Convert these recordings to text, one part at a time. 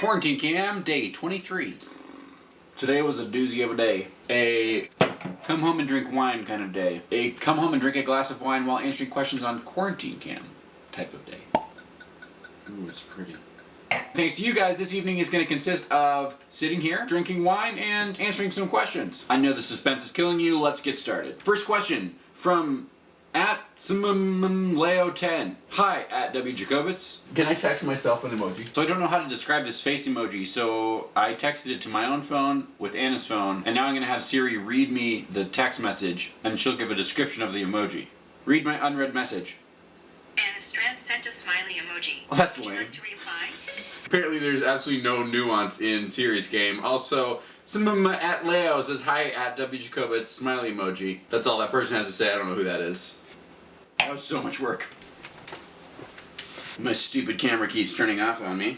Quarantine Cam, day 23. Today was a doozy of a day. A come home and drink wine kind of day. A come home and drink a glass of wine while answering questions on Quarantine Cam type of day. Ooh, it's pretty. Thanks to you guys, this evening is going to consist of sitting here, drinking wine, and answering some questions. I know the suspense is killing you. Let's get started. First question from Leo10. Hi, @WJacobitz. Can I text myself an emoji? So I don't know how to describe this face emoji, so I texted it to my own phone with Anna's phone, and now I'm going to have Siri read me the text message, and she'll give a description of the emoji. Read my unread message. Anna Strand sent a smiley emoji. Well, that's Would you lame. like to reply? Apparently there's absolutely no nuance in Siri's game. Also, Leo says hi @WJacobitz, smiley emoji. That's all that person has to say. I don't know who that is. That was so much work. My stupid camera keeps turning off on me.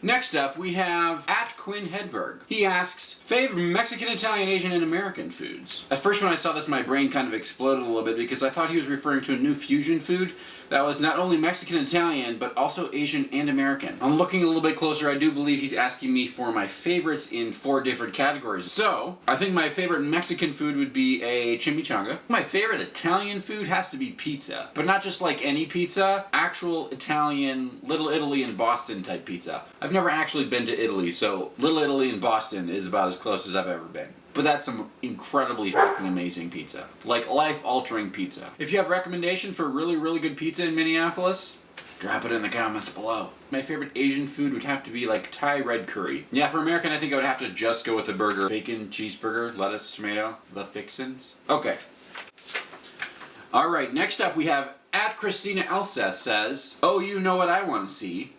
Next up, we have @Quinn Hedberg. He asks, favorite Mexican, Italian, Asian, and American foods. At first when I saw this, my brain kind of exploded a little bit because I thought he was referring to a new fusion food that was not only Mexican, Italian, but also Asian and American. On looking a little bit closer, I do believe he's asking me for my favorites in 4 different categories. So, I think my favorite Mexican food would be a chimichanga. My favorite Italian food has to be pizza, but not just like any pizza, actual Italian, Little Italy and Boston type pizza. I've never actually been to Italy, so Little Italy and Boston is about as close as I've ever been. But that's some incredibly fucking amazing pizza. Like, life-altering pizza. If you have recommendation for really, really good pizza in Minneapolis, drop it in the comments below. My favorite Asian food would have to be like Thai red curry. Yeah, for American, I think I would have to just go with a burger. Bacon, cheeseburger, lettuce, tomato, the fixins. Okay. Alright, next up we have @Christina Elseth says, oh, you know what I want to see.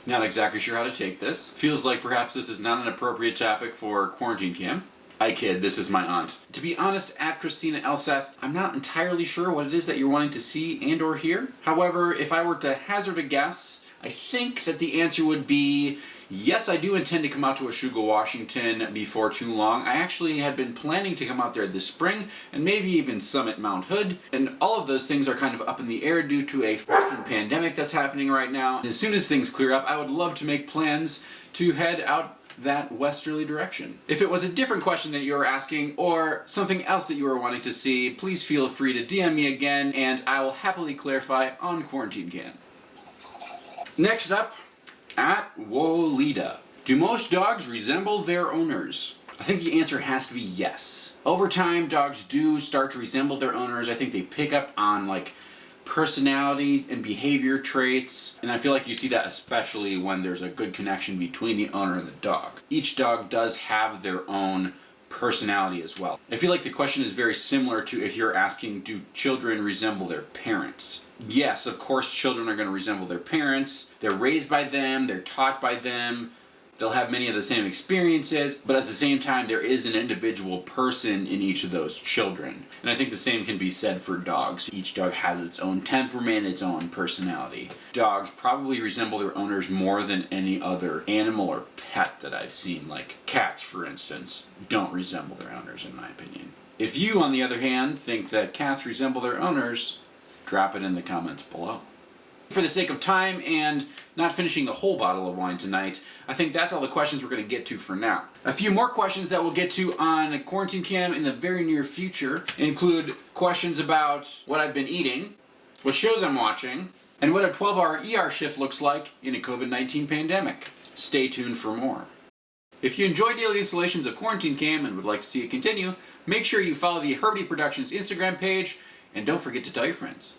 Not exactly sure how to take this. Feels like perhaps this is not an appropriate topic for Quarantine Cam. I kid, this is my aunt. To be honest, @Christina Elseth, I'm not entirely sure what it is that you're wanting to see and or hear. However, if I were to hazard a guess, I think that the answer would be, yes, I do intend to come out to Oshuga, Washington before too long. I actually had been planning to come out there this spring, and maybe even summit Mount Hood, and all of those things are kind of up in the air due to a fucking pandemic that's happening right now. And as soon as things clear up, I would love to make plans to head out that westerly direction. If it was a different question that you were asking, or something else that you were wanting to see, please feel free to DM me again, and I will happily clarify on Quarantine Cam. Next up, @Wolita. Do most dogs resemble their owners? I think the answer has to be yes. Over time, dogs do start to resemble their owners. I think they pick up on like personality and behavior traits, and I feel like you see that especially when there's a good connection between the owner and the dog. Each dog does have their own personality as well. I feel like the question is very similar to if you're asking, do children resemble their parents? Yes, of course children are going to resemble their parents. They're raised by them, they're taught by them, they'll have many of the same experiences, but at the same time there is an individual person in each of those children. And I think the same can be said for dogs. Each dog has its own temperament, its own personality. Dogs probably resemble their owners more than any other animal or pet that I've seen, like cats, for instance, don't resemble their owners in my opinion. If you, on the other hand, think that cats resemble their owners, drop it in the comments below. For the sake of time and not finishing the whole bottle of wine tonight, I think that's all the questions we're going to get to for now. A few more questions that we'll get to on Quarantine Cam in the very near future include questions about what I've been eating, what shows I'm watching, and what a 12-hour ER shift looks like in a COVID-19 pandemic. Stay tuned for more. If you enjoy daily installations of Quarantine Cam and would like to see it continue, make sure you follow the Herbity Productions Instagram page, and don't forget to tell your friends.